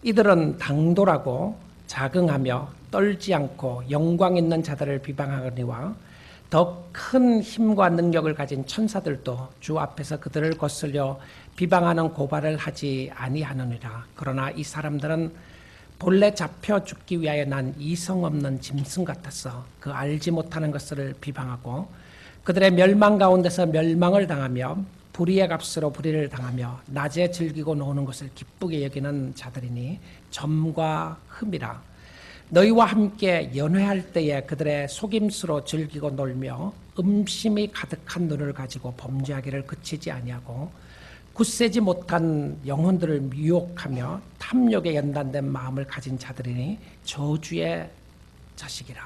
이들은 당돌하고 자긍하며 떨지 않고 영광 있는 자들을 비방하거니와 더 큰 힘과 능력을 가진 천사들도 주 앞에서 그들을 거슬려 비방하는 고발을 하지 아니하느니라. 그러나 이 사람들은 본래 잡혀 죽기 위하여 난 이성 없는 짐승 같아서 그 알지 못하는 것을 비방하고 그들의 멸망 가운데서 멸망을 당하며 불의의 값으로 불의를 당하며 낮에 즐기고 노는 것을 기쁘게 여기는 자들이니 점과 흠이라. 너희와 함께 연회할 때에 그들의 속임수로 즐기고 놀며 음심이 가득한 눈을 가지고 범죄하기를 그치지 아니하고 굳세지 못한 영혼들을 유혹하며 탐욕에 연단된 마음을 가진 자들이니 저주의 자식이라.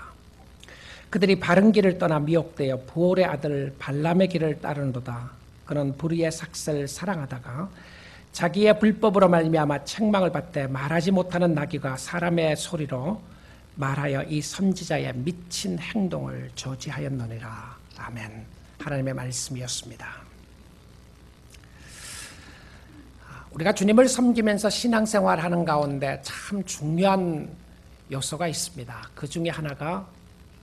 그들이 바른 길을 떠나 미혹되어 부올의 아들 발람의 길을 따르는도다. 그는 불의의 삭슬 사랑하다가 자기의 불법으로 말미암아 책망을 받되 말하지 못하는 나귀가 사람의 소리로 말하여 이 선지자의 미친 행동을 저지하였느니라. 아멘. 하나님의 말씀이었습니다. 우리가 주님을 섬기면서 신앙생활하는 가운데 참 중요한 요소가 있습니다. 그 중에 하나가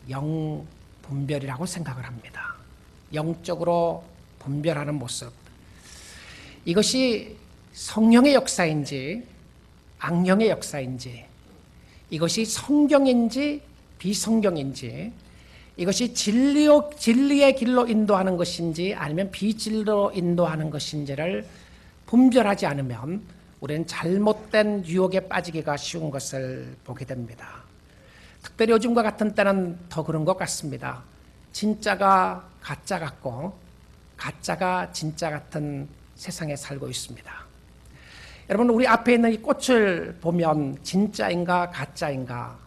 영분별이라고 생각을 합니다. 영적으로 분별하는 모습. 이것이 성령의 역사인지 악령의 역사인지, 이것이 성경인지 비성경인지, 이것이 진리의 길로 인도하는 것인지 아니면 비진리로 인도하는 것인지를 분별하지 않으면 우리는 잘못된 유혹에 빠지기가 쉬운 것을 보게 됩니다. 특별히 요즘과 같은 때는 더 그런 것 같습니다. 진짜가 가짜 같고 가짜가 진짜 같은 세상에 살고 있습니다. 여러분, 우리 앞에 있는 이 꽃을 보면 진짜인가 가짜인가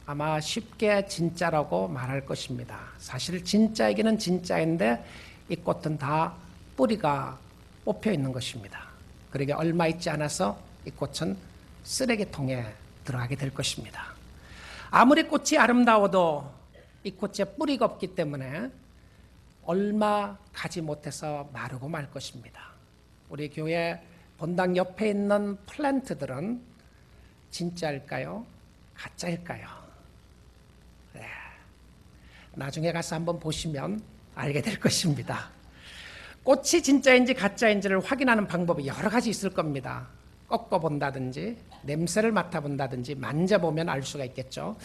아마 쉽게 진짜라고 말할 것입니다. 사실 진짜이기는 진짜인데 이 꽃은 다 뿌리가 뽑혀 있는 것입니다. 그러게 얼마 있지 않아서 이 꽃은 쓰레기통에 들어가게 될 것입니다. 아무리 꽃이 아름다워도 이 꽃에 뿌리가 없기 때문에 얼마 가지 못해서 마르고 말 것입니다. 우리 교회 본당 옆에 있는 플랜트들은 진짜일까요? 가짜일까요? 네. 나중에 가서 한번 보시면 알게 될 것입니다. 꽃이 진짜인지 가짜인지를 확인하는 방법이 여러 가지 있을 겁니다. 꺾어본다든지 냄새를 맡아본다든지 만져보면 알 수가 있겠죠.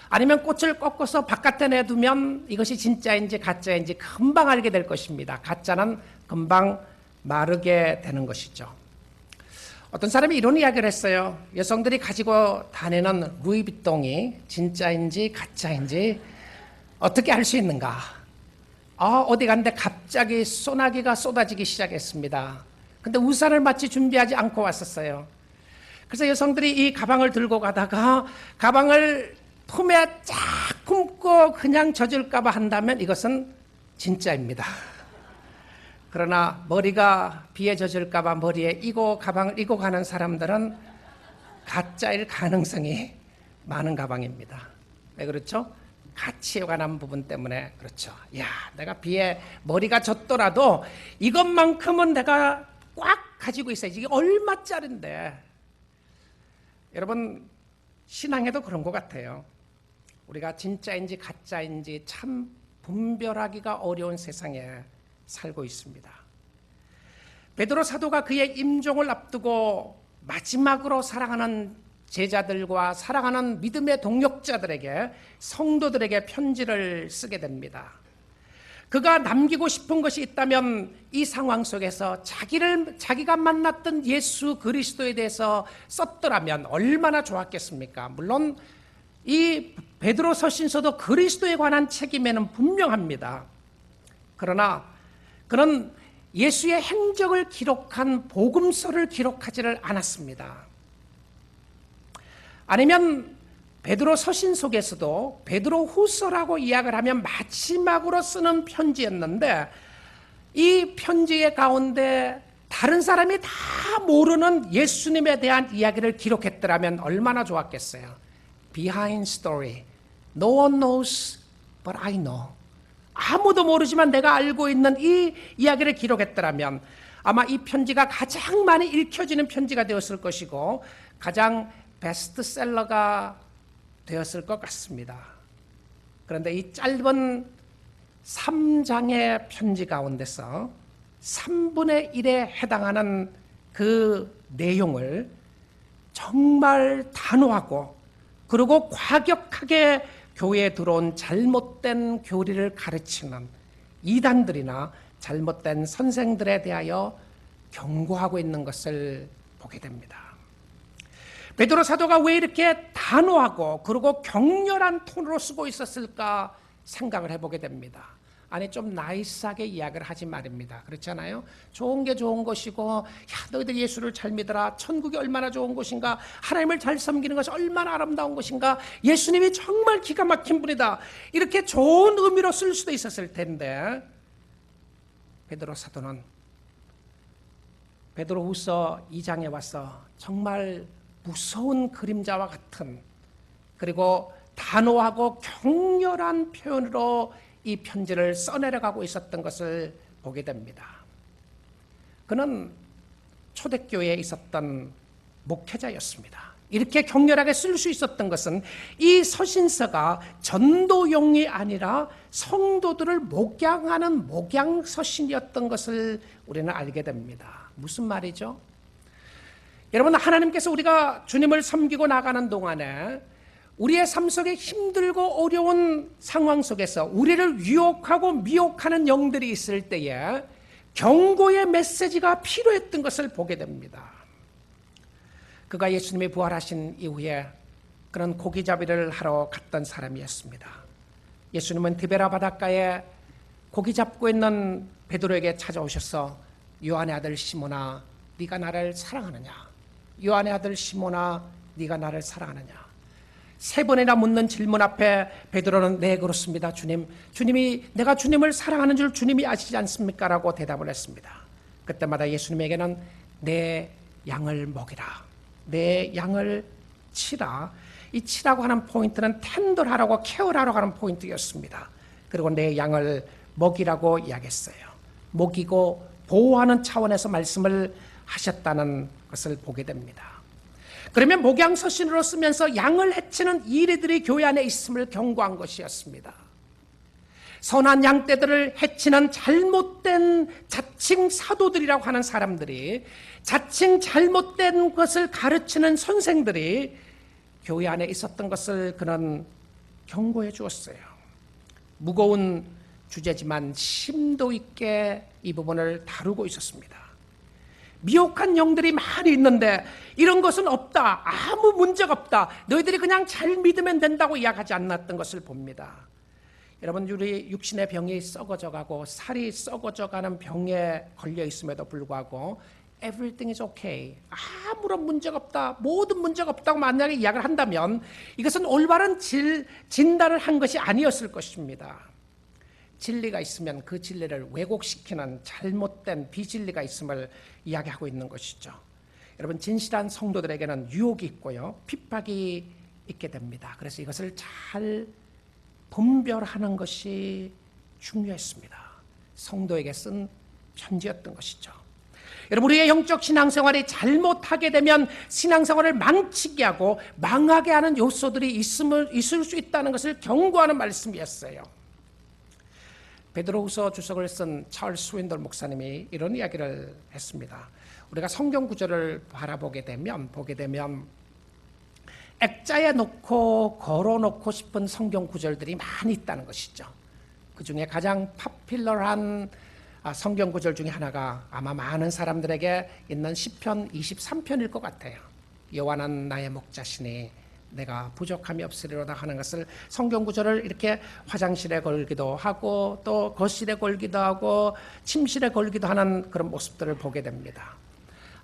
아니면 꽃을 꺾어서 바깥에 내두면 이것이 진짜인지 가짜인지 금방 알게 될 것입니다. 가짜는 금방 마르게 되는 것이죠. 어떤 사람이 이런 이야기를 했어요. 여성들이 가지고 다니는 루이비통이 진짜인지 가짜인지 어떻게 알 수 있는가? 어디 갔는데 갑자기 소나기가 쏟아지기 시작했습니다. 근데 우산을 마치 준비하지 않고 왔었어요. 그래서 여성들이 이 가방을 들고 가다가 가방을 품에 쫙 품고 그냥 젖을까봐 한다면 이것은 진짜입니다. 그러나 머리가 비에 젖을까봐 머리에 가방을 이고 가는 사람들은 가짜일 가능성이 많은 가방입니다. 왜 그렇죠? 가치에 관한 부분 때문에 그렇죠. 내가 비에 머리가 젖더라도 이것만큼은 내가 꽉 가지고 있어야지. 이게 얼마짜린데. 여러분, 신앙에도 그런 것 같아요. 우리가 진짜인지 가짜인지 참 분별하기가 어려운 세상에 살고 있습니다. 베드로 사도가 그의 임종을 앞두고 마지막으로 사랑하는 제자들과 사랑하는 믿음의 동역자들에게, 성도들에게 편지를 쓰게 됩니다. 그가 남기고 싶은 것이 있다면 이 상황 속에서 자기가 만났던 예수 그리스도에 대해서 썼더라면 얼마나 좋았겠습니까? 물론 이 베드로 서신서도 그리스도에 관한 책임에는 분명합니다. 그러나 그는 예수의 행적을 기록한 복음서를 기록하지를 않았습니다. 아니면 베드로 서신 속에서도 베드로 후서라고 이야기를 하면 마지막으로 쓰는 편지였는데 이 편지의 가운데 다른 사람이 다 모르는 예수님에 대한 이야기를 기록했더라면 얼마나 좋았겠어요. Behind story. No one knows but I know. 아무도 모르지만 내가 알고 있는 이 이야기를 기록했더라면 아마 이 편지가 가장 많이 읽혀지는 편지가 되었을 것이고 가장 베스트셀러가 되었을 것 같습니다. 그런데 이 짧은 3장의 편지 가운데서 3분의 1에 해당하는 그 내용을 정말 단호하고 그리고 과격하게 교회에 들어온 잘못된 교리를 가르치는 이단들이나 잘못된 선생들에 대하여 경고하고 있는 것을 보게 됩니다. 베드로 사도가 왜 이렇게 단호하고 그리고 격렬한 톤으로 쓰고 있었을까 생각을 해보게 됩니다. 아니 좀 나이스하게 이야기를 하지 말입니다. 그렇잖아요. 좋은 게 좋은 것이고 야 너희들 예수를 잘 믿어라. 천국이 얼마나 좋은 곳인가. 하나님을 잘 섬기는 것이 얼마나 아름다운 것인가. 예수님이 정말 기가 막힌 분이다. 이렇게 좋은 의미로 쓸 수도 있었을 텐데 베드로 사도는 베드로후서 2장에 와서 정말 무서운 그림자와 같은 그리고 단호하고 격렬한 표현으로 이 편지를 써내려가고 있었던 것을 보게 됩니다. 그는 초대교회에 있었던 목회자였습니다. 이렇게 격렬하게 쓸 수 있었던 것은 이 서신서가 전도용이 아니라 성도들을 목양하는 목양서신이었던 것을 우리는 알게 됩니다. 무슨 말이죠? 여러분, 하나님께서 우리가 주님을 섬기고 나가는 동안에 우리의 삶 속에 힘들고 어려운 상황 속에서 우리를 유혹하고 미혹하는 영들이 있을 때에 경고의 메시지가 필요했던 것을 보게 됩니다. 그가 예수님이 부활하신 이후에 그런 고기잡이를 하러 갔던 사람이었습니다. 예수님은 디베라 바닷가에 고기 잡고 있는 베드로에게 찾아오셔서 요한의 아들 시몬아 네가 나를 사랑하느냐? 요한의 아들 시몬아 네가 나를 사랑하느냐? 세 번이나 묻는 질문 앞에 베드로는 네 그렇습니다 주님. 주님이 내가 주님을 사랑하는 줄 주님이 아시지 않습니까? 라고 대답을 했습니다. 그때마다 예수님에게는 내 양을 먹이라. 내 양을 치라. 이 치라고 하는 포인트는 텐들하라고 케어하라고 하는 포인트였습니다. 그리고 내 양을 먹이라고 이야기했어요. 먹이고 보호하는 차원에서 말씀을 하셨다는 것을 보게 됩니다. 그러면 목양서신으로 쓰면서 양을 해치는 이리들이 교회 안에 있음을 경고한 것이었습니다. 선한 양떼들을 해치는 잘못된 자칭 사도들이라고 하는 사람들이, 자칭 잘못된 것을 가르치는 선생들이 교회 안에 있었던 것을 그는 경고해 주었어요. 무거운 주제지만 심도 있게 이 부분을 다루고 있었습니다. 미혹한 영들이 많이 있는데 이런 것은 없다. 아무 문제가 없다. 너희들이 그냥 잘 믿으면 된다고 이야기하지 않았던 것을 봅니다. 여러분, 우리 육신의 병이 썩어져가고 살이 썩어져가는 병에 걸려 있음에도 불구하고 Everything is okay. 아무런 문제가 없다. 모든 문제가 없다고 만약에 이야기를 한다면 이것은 올바른 진단을 한 것이 아니었을 것입니다. 진리가 있으면 그 진리를 왜곡시키는 잘못된 비진리가 있음을 이야기하고 있는 것이죠. 여러분, 진실한 성도들에게는 유혹이 있고요, 핍박이 있게 됩니다. 그래서 이것을 잘 분별하는 것이 중요했습니다. 성도에게 쓴 편지였던 것이죠. 여러분, 우리의 영적 신앙생활이 잘못하게 되면 신앙생활을 망치게 하고 망하게 하는 요소들이 있을 수 있다는 것을 경고하는 말씀이었어요. 베드로후서 주석을 쓴 찰스 스윈돌 목사님이 이런 이야기를 했습니다. 우리가 성경 구절을 바라보게 되면 액자에 놓고 걸어놓고 싶은 성경 구절들이 많이 있다는 것이죠. 그 중에 가장 파퓰러한 성경 구절 중에 하나가 아마 많은 사람들에게 있는 시편 23편일 것 같아요. 여호와는 나의 목자시니 내가 부족함이 없으리로다 하는 것을 성경 구절을 이렇게 화장실에 걸기도 하고 또 거실에 걸기도 하고 침실에 걸기도 하는 그런 모습들을 보게 됩니다.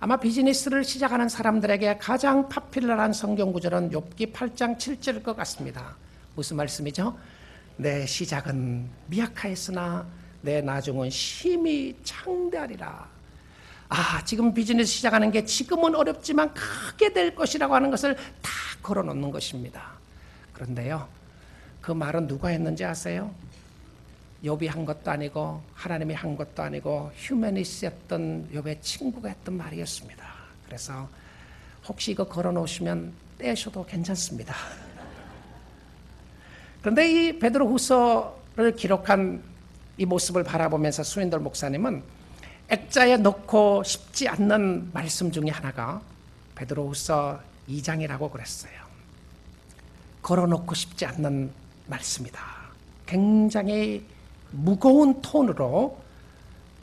아마 비즈니스를 시작하는 사람들에게 가장 파퓰러한 성경 구절은 욥기 8장 7절일 것 같습니다. 무슨 말씀이죠? 내 시작은 미약하였으나 내 나중은 심히 창대하리라. 지금 비즈니스 시작하는 게 지금은 어렵지만 크게 될 것이라고 하는 것을 다 걸어놓는 것입니다. 그런데요, 그 말은 누가 했는지 아세요? 욥이 한 것도 아니고 하나님이 한 것도 아니고 휴머니스였던 욥의 친구가 했던 말이었습니다. 그래서 혹시 이거 걸어놓으시면 떼셔도 괜찮습니다. 그런데 이 베드로후서를 기록한 이 모습을 바라보면서 수인돌 목사님은 액자에 넣고 싶지 않는 말씀 중에 하나가 베드로후서 2장이라고 그랬어요. 걸어놓고 싶지 않는 말씀이다. 굉장히 무거운 톤으로,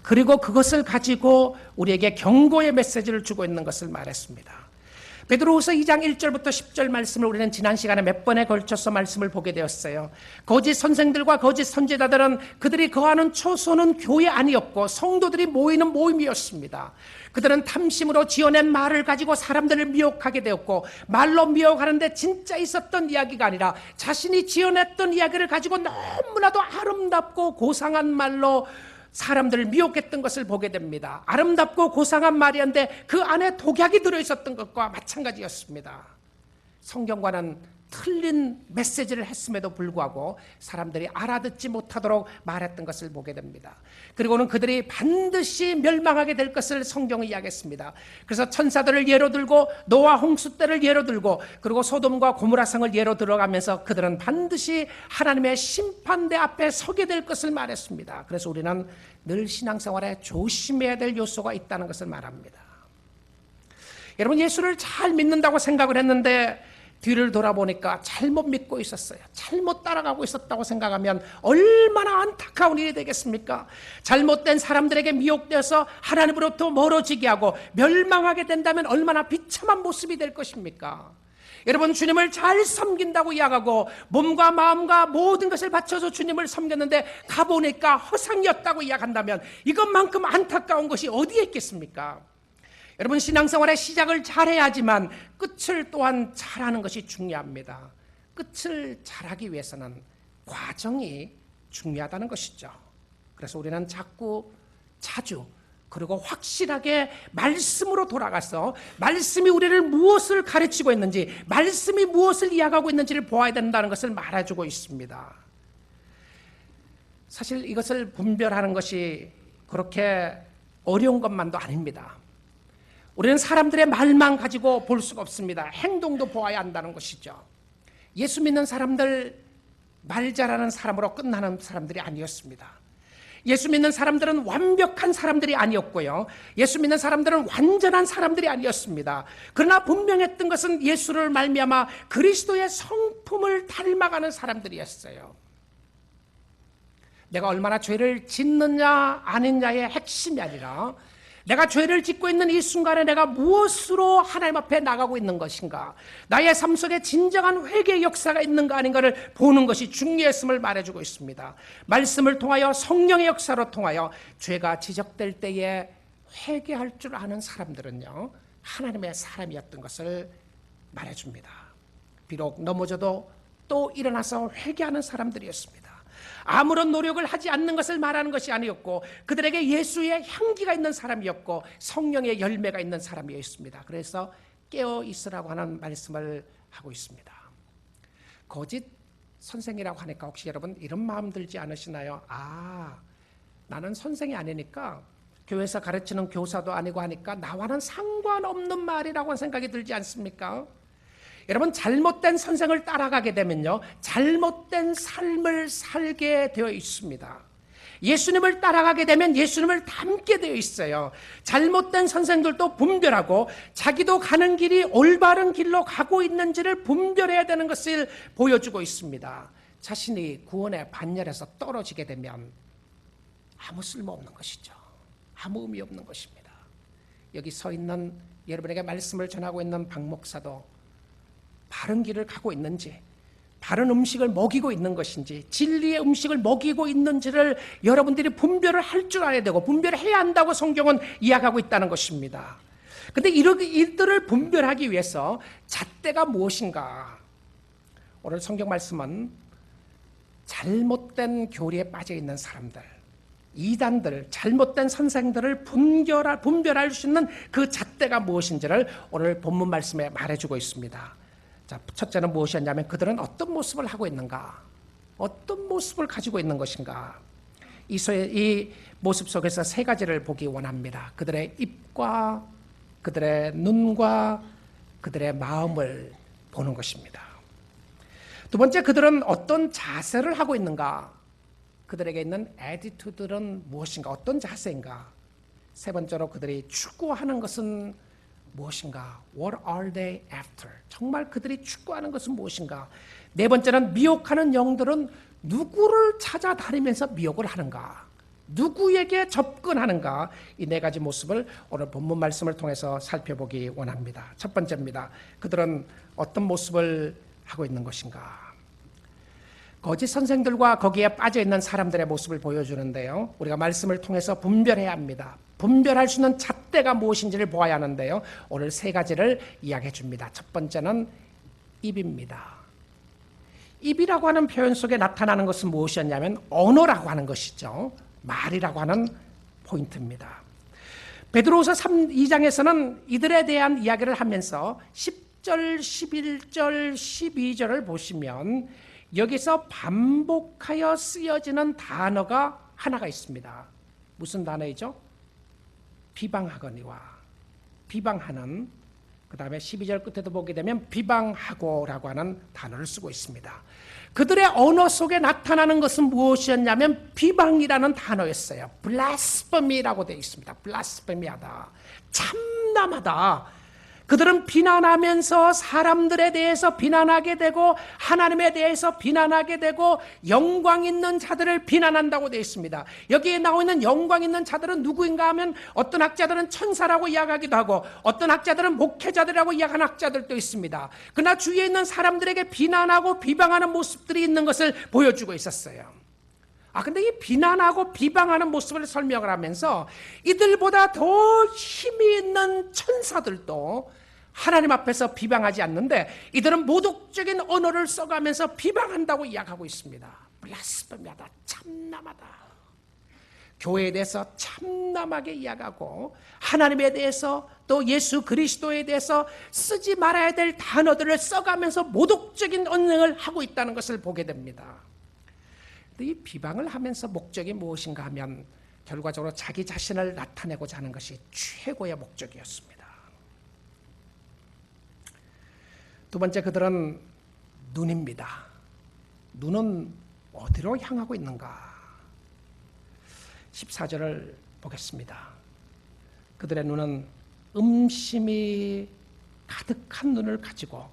그리고 그것을 가지고 우리에게 경고의 메시지를 주고 있는 것을 말했습니다. 베드로후서 2장 1절부터 10절 말씀을 우리는 지난 시간에 몇 번에 걸쳐서 말씀을 보게 되었어요. 거짓 선생들과 거짓 선지자들은 그들이 거하는 초소는 교회 아니었고 성도들이 모이는 모임이었습니다. 그들은 탐심으로 지어낸 말을 가지고 사람들을 미혹하게 되었고, 말로 미혹하는데 진짜 있었던 이야기가 아니라 자신이 지어냈던 이야기를 가지고 너무나도 아름답고 고상한 말로 사람들을 미혹했던 것을 보게 됩니다. 아름답고 고상한 말이었는데 그 안에 독약이 들어있었던 것과 마찬가지였습니다. 성경과는 틀린 메시지를 했음에도 불구하고 사람들이 알아듣지 못하도록 말했던 것을 보게 됩니다. 그리고는 그들이 반드시 멸망하게 될 것을 성경이 이야기했습니다. 그래서 천사들을 예로 들고 노아 홍수 때를 예로 들고, 그리고 소돔과 고모라성을 예로 들어가면서 그들은 반드시 하나님의 심판대 앞에 서게 될 것을 말했습니다. 그래서 우리는 늘 신앙생활에 조심해야 될 요소가 있다는 것을 말합니다. 여러분, 예수를 잘 믿는다고 생각을 했는데 뒤를 돌아보니까 잘못 믿고 있었어요. 잘못 따라가고 있었다고 생각하면 얼마나 안타까운 일이 되겠습니까? 잘못된 사람들에게 미혹되어서 하나님으로부터 멀어지게 하고 멸망하게 된다면 얼마나 비참한 모습이 될 것입니까? 여러분, 주님을 잘 섬긴다고 이야기하고 몸과 마음과 모든 것을 바쳐서 주님을 섬겼는데 가보니까 허상이었다고 이야기한다면 이것만큼 안타까운 것이 어디에 있겠습니까? 여러분, 신앙생활의 시작을 잘해야지만 끝을 또한 잘하는 것이 중요합니다. 끝을 잘하기 위해서는 과정이 중요하다는 것이죠. 그래서 우리는 자주 그리고 확실하게 말씀으로 돌아가서 말씀이 우리를 무엇을 가르치고 있는지, 말씀이 무엇을 이야기하고 있는지를 보아야 된다는 것을 말해주고 있습니다. 사실 이것을 분별하는 것이 그렇게 어려운 것만도 아닙니다. 우리는 사람들의 말만 가지고 볼 수가 없습니다. 행동도 보아야 한다는 것이죠. 예수 믿는 사람들, 말 잘하는 사람으로 끝나는 사람들이 아니었습니다. 예수 믿는 사람들은 완벽한 사람들이 아니었고요. 예수 믿는 사람들은 완전한 사람들이 아니었습니다. 그러나 분명했던 것은 예수를 말미암아 그리스도의 성품을 닮아가는 사람들이었어요. 내가 얼마나 죄를 짓느냐 아니냐의 핵심이 아니라 내가 죄를 짓고 있는 이 순간에 내가 무엇으로 하나님 앞에 나가고 있는 것인가, 나의 삶 속에 진정한 회개의 역사가 있는가 아닌가를 보는 것이 중요했음을 말해주고 있습니다. 말씀을 통하여, 성령의 역사로 통하여 죄가 지적될 때에 회개할 줄 아는 사람들은요, 하나님의 사람이었던 것을 말해줍니다. 비록 넘어져도 또 일어나서 회개하는 사람들이었습니다. 아무런 노력을 하지 않는 것을 말하는 것이 아니었고, 그들에게 예수의 향기가 있는 사람이었고 성령의 열매가 있는 사람이었습니다. 그래서 깨어 있으라고 하는 말씀을 하고 있습니다. 거짓 선생이라고 하니까 혹시 여러분 이런 마음 들지 않으시나요? 나는 선생이 아니니까, 교회에서 가르치는 교사도 아니고 하니까 나와는 상관없는 말이라고 생각이 들지 않습니까? 여러분, 잘못된 선생을 따라가게 되면요, 잘못된 삶을 살게 되어 있습니다. 예수님을 따라가게 되면 예수님을 닮게 되어 있어요. 잘못된 선생들도 분별하고 자기도 가는 길이 올바른 길로 가고 있는지를 분별해야 되는 것을 보여주고 있습니다. 자신이 구원의 반열에서 떨어지게 되면 아무 쓸모없는 것이죠. 아무 의미 없는 것입니다. 여기 서 있는 여러분에게 말씀을 전하고 있는 박 목사도 바른 길을 가고 있는지, 바른 음식을 먹이고 있는 것인지, 진리의 음식을 먹이고 있는지를 여러분들이 분별을 할 줄 알아야 되고 분별해야 한다고 성경은 이야기하고 있다는 것입니다. 그런데 이런 일들을 분별하기 위해서 잣대가 무엇인가? 오늘 성경 말씀은 잘못된 교리에 빠져 있는 사람들, 이단들, 잘못된 선생들을 분별할 수 있는 그 잣대가 무엇인지를 오늘 본문 말씀에 말해주고 있습니다. 자, 첫째는 무엇이었냐면 그들은 어떤 모습을 하고 있는가, 어떤 모습을 가지고 있는 것인가. 이 모습 속에서 세 가지를 보기 원합니다. 그들의 입과 그들의 눈과 그들의 마음을 보는 것입니다. 두 번째, 그들은 어떤 자세를 하고 있는가? 그들에게 있는 애티튜드는 무엇인가? 어떤 자세인가? 세 번째로, 그들이 추구하는 것은 무엇인가? What are they after? 정말 그들이 추구하는 것은 무엇인가? 네 번째는, 미혹하는 영들은 누구를 찾아다니면서 미혹을 하는가? 누구에게 접근하는가? 이 네 가지 모습을 오늘 본문 말씀을 통해서 살펴보기 원합니다. 첫 번째입니다. 그들은 어떤 모습을 하고 있는 것인가? 거짓 선생들과 거기에 빠져있는 사람들의 모습을 보여주는데요, 우리가 말씀을 통해서 분별해야 합니다. 분별할 수 있는 잣대가 무엇인지를 보아야 하는데요, 오늘 세 가지를 이야기해 줍니다. 첫 번째는 입입니다. 입이라고 하는 표현 속에 나타나는 것은 무엇이었냐면 언어라고 하는 것이죠. 말이라고 하는 포인트입니다. 베드로후서 2장에서는 이들에 대한 이야기를 하면서 10절, 11절, 12절을 보시면 여기서 반복하여 쓰여지는 단어가 하나가 있습니다. 무슨 단어이죠? 비방하거니와, 비방하는. 그 다음에 12절 끝에도 보게 되면 비방하고라고 하는 단어를 쓰고 있습니다. 그들의 언어 속에 나타나는 것은 무엇이었냐면 비방이라는 단어였어요. blasphemy라고 되어 있습니다. blasphemy하다, 참담하다. 그들은 비난하면서 사람들에 대해서 비난하게 되고 하나님에 대해서 비난하게 되고 영광 있는 자들을 비난한다고 되어 있습니다. 여기에 나와 있는 영광 있는 자들은 누구인가 하면 어떤 학자들은 천사라고 이야기하기도 하고 어떤 학자들은 목회자들이라고 이야기하는 학자들도 있습니다. 그러나 주위에 있는 사람들에게 비난하고 비방하는 모습들이 있는 것을 보여주고 있었어요. 근데 이 비난하고 비방하는 모습을 설명을 하면서 이들보다 더 힘이 있는 천사들도 하나님 앞에서 비방하지 않는데 이들은 모독적인 언어를 써가면서 비방한다고 이야기하고 있습니다. 블라스페미하다, 참남하다. 교회에 대해서 참남하게 이야기하고 하나님에 대해서 또 예수 그리스도에 대해서 쓰지 말아야 될 단어들을 써가면서 모독적인 언행을 하고 있다는 것을 보게 됩니다. 이 비방을 하면서 목적이 무엇인가 하면 결과적으로 자기 자신을 나타내고자 하는 것이 최고의 목적이었습니다. 두 번째, 그들은 눈입니다. 눈은 어디로 향하고 있는가? 14절을 보겠습니다. 그들의 눈은 음심이 가득한 눈을 가지고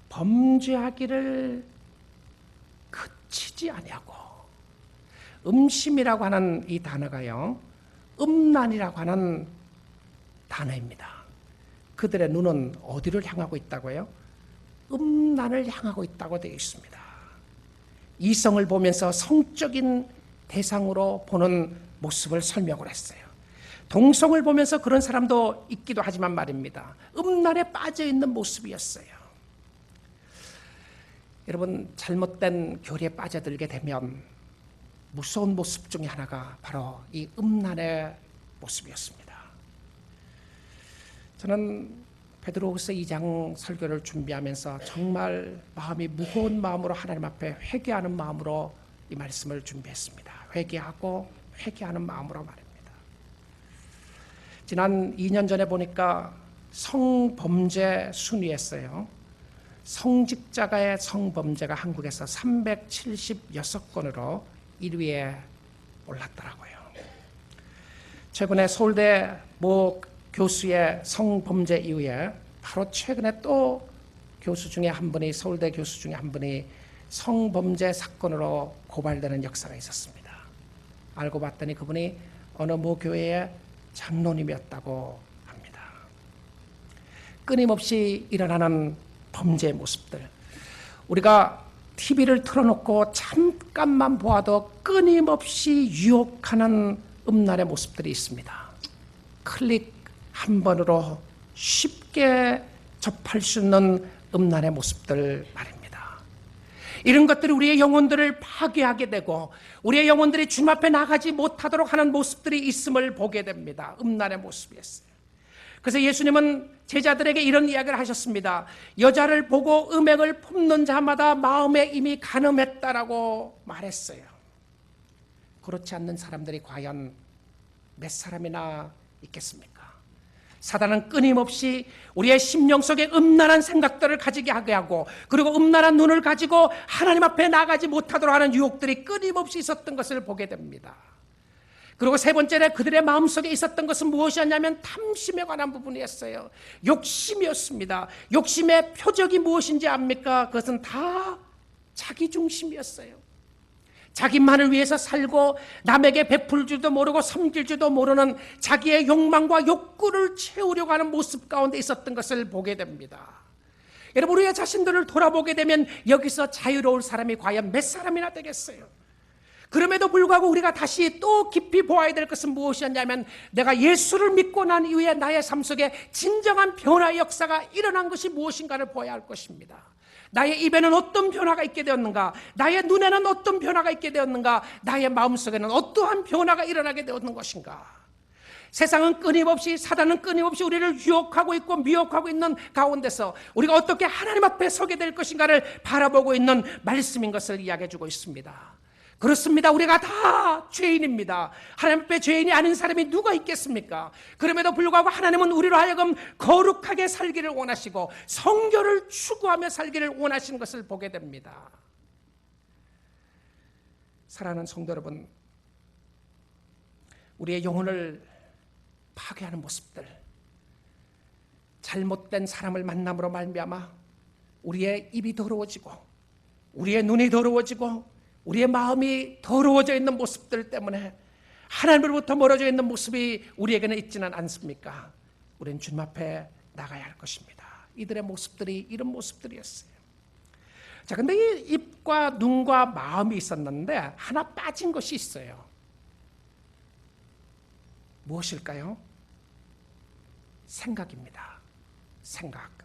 범죄하기를 그치지 아니하고. 음심이라고 하는 이 단어가요, 음란이라고 하는 단어입니다. 그들의 눈은 어디를 향하고 있다고요? 음란을 향하고 있다고 되어 있습니다. 이성을 보면서 성적인 대상으로 보는 모습을 설명을 했어요. 동성을 보면서 그런 사람도 있기도 하지만 말입니다. 음란에 빠져 있는 모습이었어요. 여러분, 잘못된 교리에 빠져들게 되면 무서운 모습 중에 하나가 바로 이 음란의 모습이었습니다. 저는 베드로후서 2장 설교를 준비하면서 정말 마음이 무거운 마음으로 하나님 앞에 회개하는 마음으로 이 말씀을 준비했습니다. 회개하고 회개하는 마음으로 말입니다. 지난 2년 전에 보니까 성범죄 순위였어요. 성직자가의 성범죄가 한국에서 376건으로 1위에 올랐더라고요. 최근에 서울대 모 교수의 성범죄 이후에 바로 최근에 또 교수 중에 한 분이, 서울대 교수 중에 한 분이 성범죄 사건으로 고발되는 역사가 있었습니다. 알고 봤더니 그분이 어느 모 교회의 장로님이었다고 합니다. 끊임없이 일어나는 범죄의 모습들, 우리가 TV를 틀어놓고 잠깐만 보아도 끊임없이 유혹하는 음란의 모습들이 있습니다. 클릭 한 번으로 쉽게 접할 수 있는 음란의 모습들 말입니다. 이런 것들이 우리의 영혼들을 파괴하게 되고 우리의 영혼들이 주님 앞에 나가지 못하도록 하는 모습들이 있음을 보게 됩니다. 음란의 모습이었어요. 그래서 예수님은 제자들에게 이런 이야기를 하셨습니다. 여자를 보고 음행을 품는 자마다 마음에 이미 간음했다라고 말했어요. 그렇지 않는 사람들이 과연 몇 사람이나 있겠습니까? 사단은 끊임없이 우리의 심령 속에 음란한 생각들을 가지게 하게 하고, 그리고 음란한 눈을 가지고 하나님 앞에 나가지 못하도록 하는 유혹들이 끊임없이 있었던 것을 보게 됩니다. 그리고 세 번째로 그들의 마음속에 있었던 것은 무엇이었냐면 탐심에 관한 부분이었어요. 욕심이었습니다. 욕심의 표적이 무엇인지 압니까? 그것은 다 자기중심이었어요. 자기만을 위해서 살고 남에게 베풀 줄도 모르고 섬길 줄도 모르는 자기의 욕망과 욕구를 채우려고 하는 모습 가운데 있었던 것을 보게 됩니다. 여러분, 우리의 자신들을 돌아보게 되면 여기서 자유로울 사람이 과연 몇 사람이나 되겠어요? 그럼에도 불구하고 우리가 다시 또 깊이 보아야 될 것은 무엇이었냐면, 내가 예수를 믿고 난 이후에 나의 삶 속에 진정한 변화의 역사가 일어난 것이 무엇인가를 보아야 할 것입니다. 나의 입에는 어떤 변화가 있게 되었는가? 나의 눈에는 어떤 변화가 있게 되었는가? 나의 마음속에는 어떠한 변화가 일어나게 되었는 것인가? 세상은 끊임없이, 사단은 끊임없이 우리를 유혹하고 있고 미혹하고 있는 가운데서 우리가 어떻게 하나님 앞에 서게 될 것인가를 바라보고 있는 말씀인 것을 이야기해 주고 있습니다. 그렇습니다. 우리가 다 죄인입니다. 하나님 앞에 죄인이 아닌 사람이 누가 있겠습니까? 그럼에도 불구하고 하나님은 우리로 하여금 거룩하게 살기를 원하시고 성결을 추구하며 살기를 원하시는 것을 보게 됩니다. 사랑하는 성도 여러분, 우리의 영혼을 파괴하는 모습들, 잘못된 사람을 만남으로 말미암아 우리의 입이 더러워지고 우리의 눈이 더러워지고 우리의 마음이 더러워져 있는 모습들 때문에 하나님으로부터 멀어져 있는 모습이 우리에게는 있지는 않습니까? 우리는 주님 앞에 나가야 할 것입니다. 이들의 모습들이 이런 모습들이었어요. 자, 근데 이 입과 눈과 마음이 있었는데 하나 빠진 것이 있어요. 무엇일까요? 생각입니다. 생각.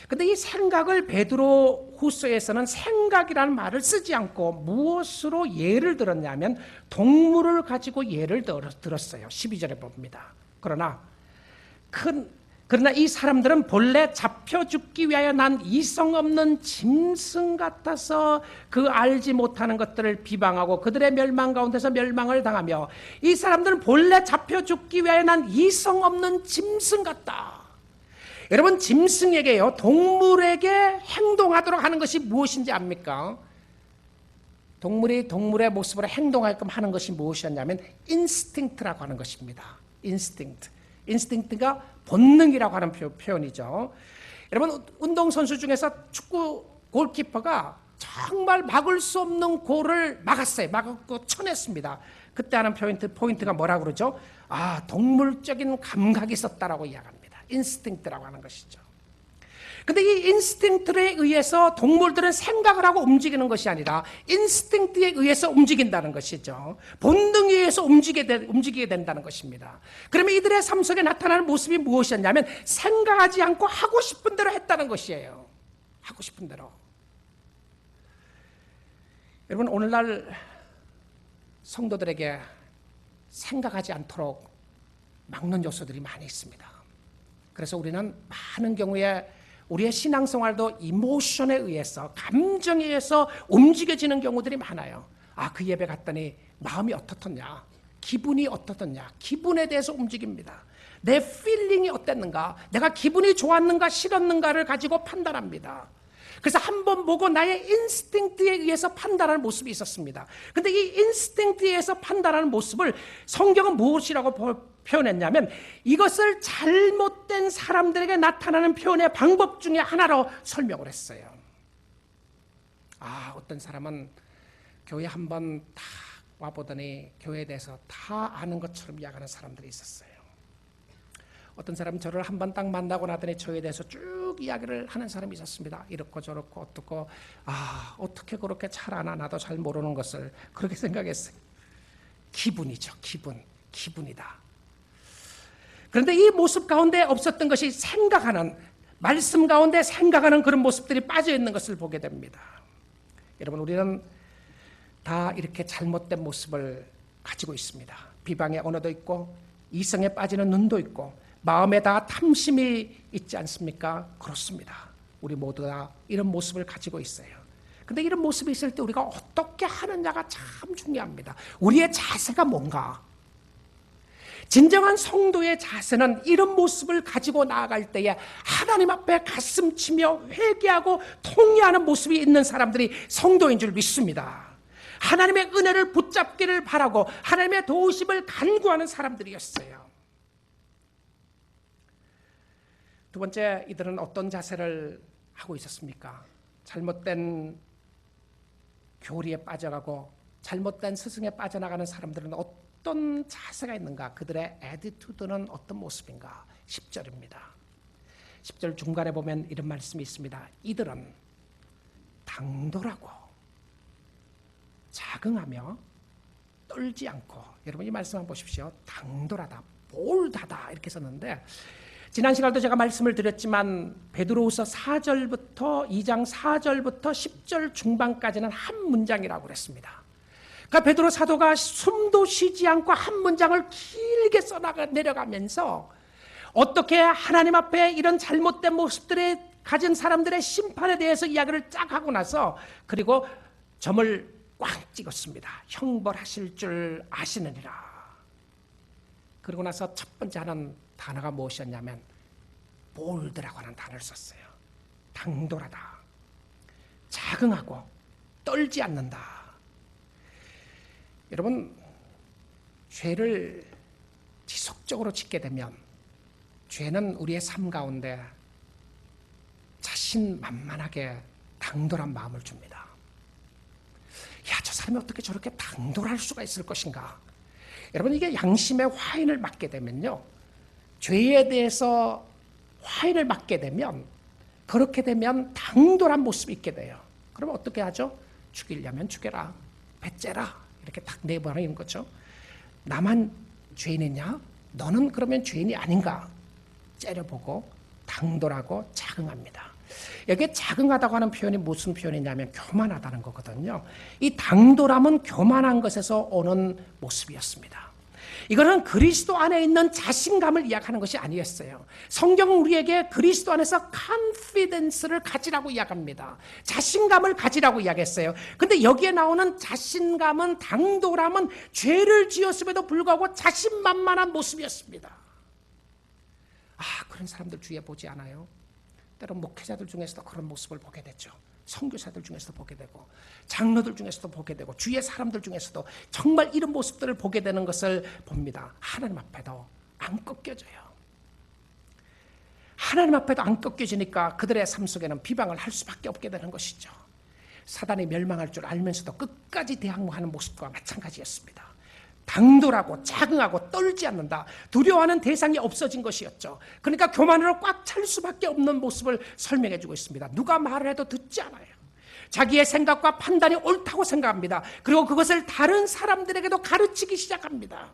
근데 이 생각을 베드로 후서에서는 생각이라는 말을 쓰지 않고 무엇으로 예를 들었냐면 동물을 가지고 예를 들었어요. 12절에 봅니다. 그러나 이 사람들은 본래 잡혀 죽기 위하여 난 이성 없는 짐승 같아서 그 알지 못하는 것들을 비방하고 그들의 멸망 가운데서 멸망을 당하며, 이 사람들은 본래 잡혀 죽기 위하여 난 이성 없는 짐승 같다. 여러분, 짐승에게요, 동물에게 행동하도록 하는 것이 무엇인지 압니까? 동물이 동물의 모습으로 행동하게끔 하는 것이 무엇이었냐면 인스팅트라고 하는 것입니다. 인스팅트가 본능이라고 하는 표현이죠. 여러분, 운동선수 중에서 축구 골키퍼가 정말 막을 수 없는 골을 막았어요. 막고 쳐냈습니다. 그때 하는 포인트가 뭐라고 그러죠? 동물적인 감각이 있었다라고 이야기합니다. 인스팅트라고 하는 것이죠. 근데 이 인스팅트에 의해서 동물들은 생각을 하고 움직이는 것이 아니라 인스팅트에 의해서 움직인다는 것이죠. 본능에 의해서 움직이게 된다는 것입니다. 그러면 이들의 삶 속에 나타나는 모습이 무엇이었냐면 생각하지 않고 하고 싶은 대로 했다는 것이에요. 하고 싶은 대로. 여러분, 오늘날 성도들에게 생각하지 않도록 막는 요소들이 많이 있습니다. 그래서 우리는 많은 경우에 우리의 신앙생활도 이모션에 의해서, 감정에 의해서 움직여지는 경우들이 많아요. 그 예배 갔더니 마음이 어떻더냐, 기분이 어떻더냐, 기분에 대해서 움직입니다. 내 필링이 어땠는가, 내가 기분이 좋았는가 싫었는가를 가지고 판단합니다. 그래서 한번 보고 나의 인스팅트에 의해서 판단하는 모습이 있었습니다. 그런데 이 인스팅트에 의해서 판단하는 모습을 성경은 무엇이라고 표현했냐면 이것을 잘못된 사람들에게 나타나는 표현의 방법 중에 하나로 설명을 했어요. 어떤 사람은 교회 한번 딱 와보더니 교회에 대해서 다 아는 것처럼 이야기하는 사람들이 있었어요. 어떤 사람은 저를 한번 딱 만나고 나더니 저에 대해서 쭉 이야기를 하는 사람이 있었습니다. 이렇고 저렇고 어떻고, 어떻게 그렇게 잘 아나, 나도 잘 모르는 것을, 그렇게 생각했어요. 기분이죠. 기분이다. 그런데 이 모습 가운데 없었던 것이 생각하는, 말씀 가운데 생각하는 그런 모습들이 빠져 있는 것을 보게 됩니다. 여러분, 우리는 다 이렇게 잘못된 모습을 가지고 있습니다. 비방의 언어도 있고 이성에 빠지는 눈도 있고 마음에 다 탐심이 있지 않습니까? 그렇습니다. 우리 모두 다 이런 모습을 가지고 있어요. 근데 이런 모습이 있을 때 우리가 어떻게 하느냐가 참 중요합니다. 우리의 자세가 뭔가? 진정한 성도의 자세는 이런 모습을 가지고 나아갈 때에 하나님 앞에 가슴 치며 회개하고 통회하는 모습이 있는 사람들이 성도인 줄 믿습니다. 하나님의 은혜를 붙잡기를 바라고 하나님의 도우심을 간구하는 사람들이었어요. 두 번째, 이들은 어떤 자세를 하고 있었습니까? 잘못된 교리에 빠져가고 잘못된 스승에 빠져나가는 사람들은 어떤 자세가 있는가? 그들의 애티튜드는 어떤 모습인가? 10절입니다. 10절 중간에 보면 이런 말씀이 있습니다. 이들은 당돌하고 자긍하며 떨지 않고, 여러분 이 말씀 한번 보십시오. 당돌하다, 볼드하다 이렇게 썼는데, 지난 시간도 제가 말씀을 드렸지만 베드로후서 4절부터 2장 4절부터 10절 중반까지는 한 문장이라고 그랬습니다. 그러니까 베드로 사도가 숨도 쉬지 않고 한 문장을 길게 내려가면서 어떻게 하나님 앞에 이런 잘못된 모습들에 가진 사람들의 심판에 대해서 이야기를 쫙 하고 나서, 그리고 점을 꽉 찍었습니다. 형벌하실 줄 아시느니라. 그러고 나서 첫 번째 하는 단어가 무엇이었냐면 볼드라고 하는 단어를 썼어요. 당돌하다, 자긍하고 떨지 않는다. 여러분, 죄를 지속적으로 짓게 되면 죄는 우리의 삶 가운데 자신만만하게 당돌한 마음을 줍니다. 야, 저 사람이 어떻게 저렇게 당돌할 수가 있을 것인가? 여러분, 이게 양심의 화인을 맞게 되면요, 죄에 대해서 화인을 맞게 되면, 그렇게 되면 당돌한 모습이 있게 돼요. 그럼 어떻게 하죠? 죽이려면 죽여라, 배째라, 이렇게 딱 내버리는 거죠. 나만 죄인이냐? 너는 그러면 죄인이 아닌가? 째려보고 당돌하고 자긍합니다. 여기에 자긍하다고 하는 표현이 무슨 표현이냐면 교만하다는 거거든요. 이 당돌함은 교만한 것에서 오는 모습이었습니다. 이거는 그리스도 안에 있는 자신감을 이야기하는 것이 아니었어요. 성경은 우리에게 그리스도 안에서 confidence를 가지라고 이야기합니다. 자신감을 가지라고 이야기했어요. 근데 여기에 나오는 자신감은, 당돌함은 죄를 지었음에도 불구하고 자신만만한 모습이었습니다. 아, 그런 사람들 주위에 보지 않아요? 때론 목회자들 중에서도 그런 모습을 보게 됐죠. 선교사들 중에서도 보게 되고, 장로들 중에서도 보게 되고, 주위의 사람들 중에서도 정말 이런 모습들을 보게 되는 것을 봅니다. 하나님 앞에도 안 꺾여져요. 하나님 앞에도 안 꺾여지니까 그들의 삶 속에는 비방을 할 수밖에 없게 되는 것이죠. 사단이 멸망할 줄 알면서도 끝까지 대항하는 모습과 마찬가지였습니다. 당돌하고 자긍하고 떨지 않는다. 두려워하는 대상이 없어진 것이었죠. 그러니까 교만으로 꽉 찰 수밖에 없는 모습을 설명해 주고 있습니다. 누가 말을 해도 듣지 않아요. 자기의 생각과 판단이 옳다고 생각합니다. 그리고 그것을 다른 사람들에게도 가르치기 시작합니다.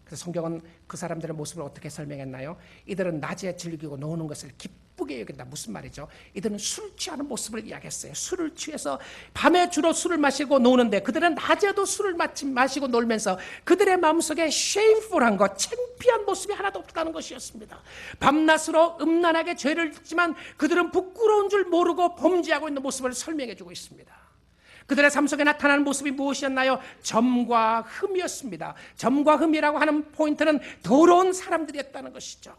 그래서 성경은 그 사람들의 모습을 어떻게 설명했나요? 이들은 낮에 즐기고 노는 것을 기쁘게 여긴다. 무슨 말이죠? 이들은 술 취하는 모습을 이야기했어요. 술을 취해서 밤에 주로 술을 마시고 노는데, 그들은 낮에도 술을 마시고 놀면서 그들의 마음속에 쉐임풀한 것, 창피한 모습이 하나도 없다는 것이었습니다. 밤낮으로 음란하게 죄를 짓지만 그들은 부끄러운 줄 모르고 범죄하고 있는 모습을 설명해주고 있습니다. 그들의 삶 속에 나타나는 모습이 무엇이었나요? 점과 흠이었습니다. 점과 흠이라고 하는 포인트는 더러운 사람들이었다는 것이죠.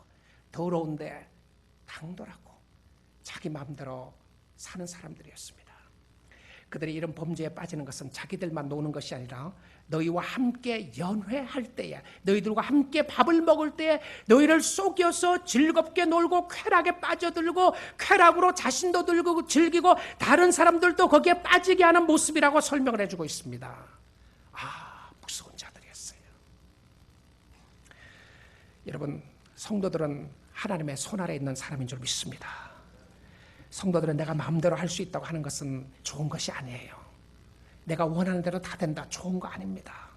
더러운데 당돌하고 자기 마음대로 사는 사람들이었습니다. 그들이 이런 범죄에 빠지는 것은 자기들만 노는 것이 아니라 너희와 함께 연회할 때에, 너희들과 함께 밥을 먹을 때에 너희를 속여서 즐겁게 놀고 쾌락에 빠져들고 쾌락으로 자신도 들고 즐기고 다른 사람들도 거기에 빠지게 하는 모습이라고 설명을 해주고 있습니다. 아, 무서운 자들이었어요. 여러분, 성도들은 하나님의 손 아래 있는 사람인 줄 믿습니다. 성도들은 내가 마음대로 할 수 있다고 하는 것은 좋은 것이 아니에요. 내가 원하는 대로 다 된다, 좋은 거 아닙니다.